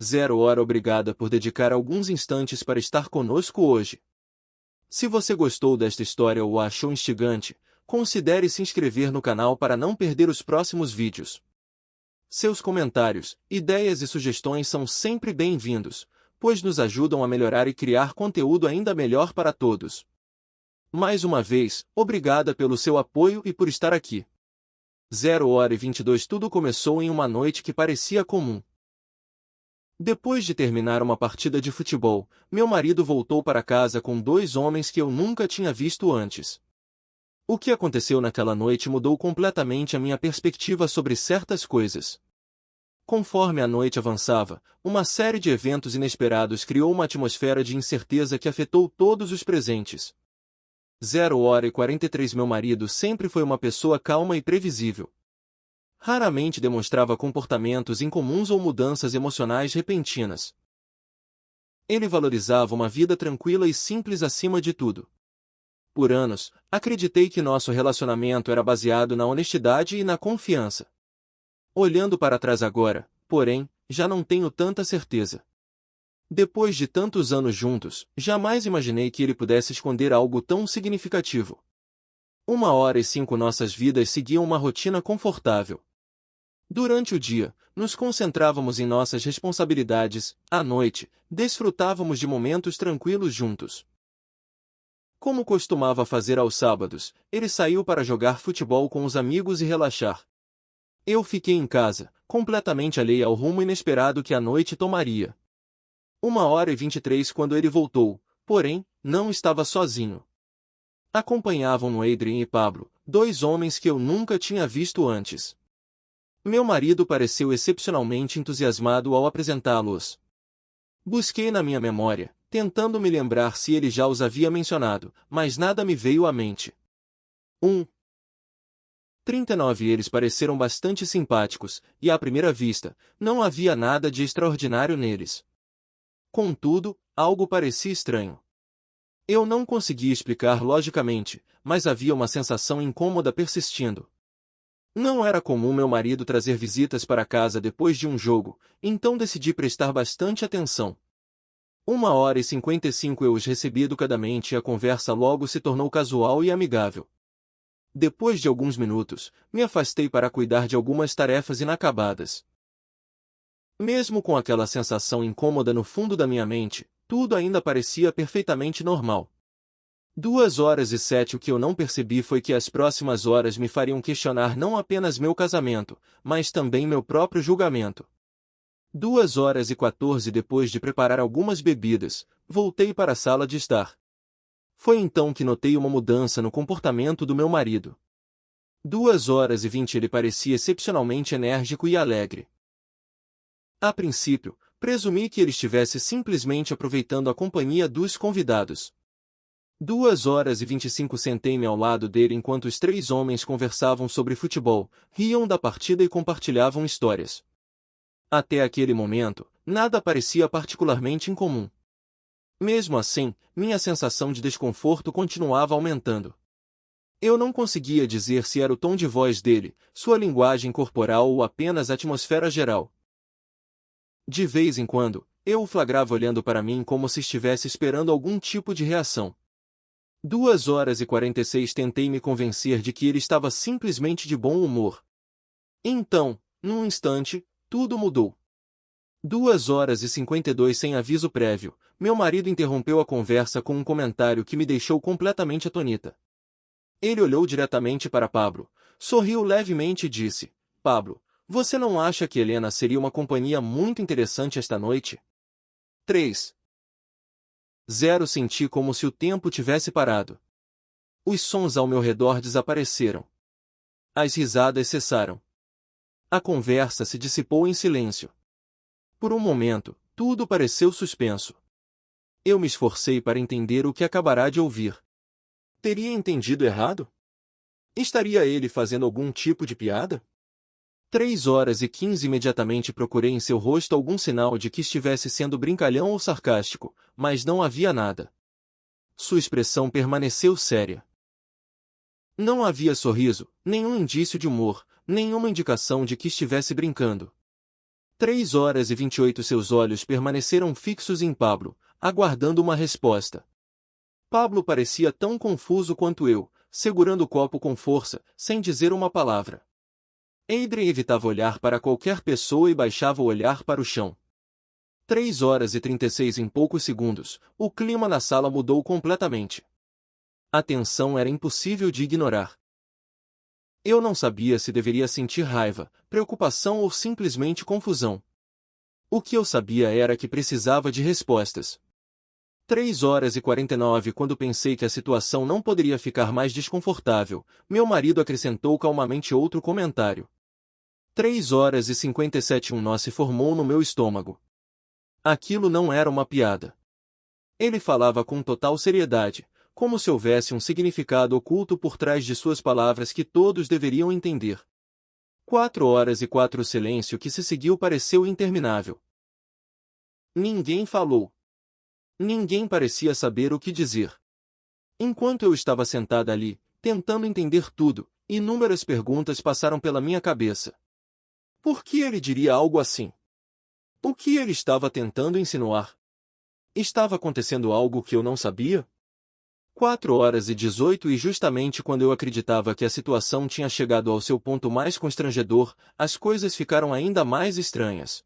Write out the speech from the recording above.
Zero hora obrigada por dedicar alguns instantes para estar conosco hoje. Se você gostou desta história ou a achou instigante, considere se inscrever no canal para não perder os próximos vídeos. Seus comentários, ideias e sugestões são sempre bem-vindos, pois nos ajudam a melhorar e criar conteúdo ainda melhor para todos. Mais uma vez, obrigada pelo seu apoio e por estar aqui. 0h22 Tudo começou em uma noite que parecia comum. Depois de terminar uma partida de futebol, meu marido voltou para casa com dois homens que eu nunca tinha visto antes. O que aconteceu naquela noite mudou completamente a minha perspectiva sobre certas coisas. Conforme a noite avançava, uma série de eventos inesperados criou uma atmosfera de incerteza que afetou todos os presentes. 0h43 Meu marido sempre foi uma pessoa calma e previsível. Raramente demonstrava comportamentos incomuns ou mudanças emocionais repentinas. Ele valorizava uma vida tranquila e simples acima de tudo. Por anos, acreditei que nosso relacionamento era baseado na honestidade e na confiança. Olhando para trás agora, porém, já não tenho tanta certeza. Depois de tantos anos juntos, jamais imaginei que ele pudesse esconder algo tão significativo. 1h05 Nossas vidas seguiam uma rotina confortável. Durante o dia, nos concentrávamos em nossas responsabilidades, à noite, desfrutávamos de momentos tranquilos juntos. Como costumava fazer aos sábados, ele saiu para jogar futebol com os amigos e relaxar. Eu fiquei em casa, completamente alheia ao rumo inesperado que a noite tomaria. 1h23 Quando ele voltou, porém, não estava sozinho. Acompanhavam-no Adrien e Pablo, dois homens que eu nunca tinha visto antes. Meu marido pareceu excepcionalmente entusiasmado ao apresentá-los. Busquei na minha memória, tentando me lembrar se ele já os havia mencionado, mas nada me veio à mente. 39 Eles pareceram bastante simpáticos, e à primeira vista, não havia nada de extraordinário neles. Contudo, algo parecia estranho. Eu não conseguia explicar logicamente, mas havia uma sensação incômoda persistindo. Não era comum meu marido trazer visitas para casa depois de um jogo, então decidi prestar bastante atenção. 1h55 Eu os recebi educadamente e a conversa logo se tornou casual e amigável. Depois de alguns minutos, me afastei para cuidar de algumas tarefas inacabadas. Mesmo com aquela sensação incômoda no fundo da minha mente, tudo ainda parecia perfeitamente normal. 2h07 O que eu não percebi foi que as próximas horas me fariam questionar não apenas meu casamento, mas também meu próprio julgamento. 2h14 Depois de preparar algumas bebidas, voltei para a sala de estar. Foi então que notei uma mudança no comportamento do meu marido. 2h20 Ele parecia excepcionalmente enérgico e alegre. A princípio, presumi que ele estivesse simplesmente aproveitando a companhia dos convidados. 2h25 Sentei-me ao lado dele enquanto os três homens conversavam sobre futebol, riam da partida e compartilhavam histórias. Até aquele momento, nada parecia particularmente incomum. Mesmo assim, minha sensação de desconforto continuava aumentando. Eu não conseguia dizer se era o tom de voz dele, sua linguagem corporal ou apenas a atmosfera geral. De vez em quando, eu o flagrava olhando para mim como se estivesse esperando algum tipo de reação. 2h46 Tentei me convencer de que ele estava simplesmente de bom humor. Então, num instante, tudo mudou. 2h52 Sem aviso prévio, meu marido interrompeu a conversa com um comentário que me deixou completamente atônita. Ele olhou diretamente para Pablo, sorriu levemente e disse: Pablo, você não acha que Helena seria uma companhia muito interessante esta noite? 3. 0 Senti como se o tempo tivesse parado. Os sons ao meu redor desapareceram. As risadas cessaram. A conversa se dissipou em silêncio. Por um momento, tudo pareceu suspenso. Eu me esforcei para entender o que acabará de ouvir. Teria entendido errado? Estaria ele fazendo algum tipo de piada? 3h15 Imediatamente procurei em seu rosto algum sinal de que estivesse sendo brincalhão ou sarcástico, mas não havia nada. Sua expressão permaneceu séria. Não havia sorriso, nenhum indício de humor, nenhuma indicação de que estivesse brincando. 3h28 seus olhos permaneceram fixos em Pablo, aguardando uma resposta. Pablo parecia tão confuso quanto eu, segurando o copo com força, sem dizer uma palavra. Adrien evitava olhar para qualquer pessoa e baixava o olhar para o chão. 3h36 em poucos segundos, o clima na sala mudou completamente. A tensão era impossível de ignorar. Eu não sabia se deveria sentir raiva, preocupação ou simplesmente confusão. O que eu sabia era que precisava de respostas. 3h49 quando pensei que a situação não poderia ficar mais desconfortável, meu marido acrescentou calmamente outro comentário. 3h57 um nó se formou no meu estômago. Aquilo não era uma piada. Ele falava com total seriedade, como se houvesse um significado oculto por trás de suas palavras que todos deveriam entender. 4h04 o silêncio que se seguiu pareceu interminável. Ninguém falou. Ninguém parecia saber o que dizer. Enquanto eu estava sentada ali, tentando entender tudo, inúmeras perguntas passaram pela minha cabeça. Por que ele diria algo assim? O que ele estava tentando insinuar? Estava acontecendo algo que eu não sabia? 4h18 e justamente quando eu acreditava que a situação tinha chegado ao seu ponto mais constrangedor, as coisas ficaram ainda mais estranhas.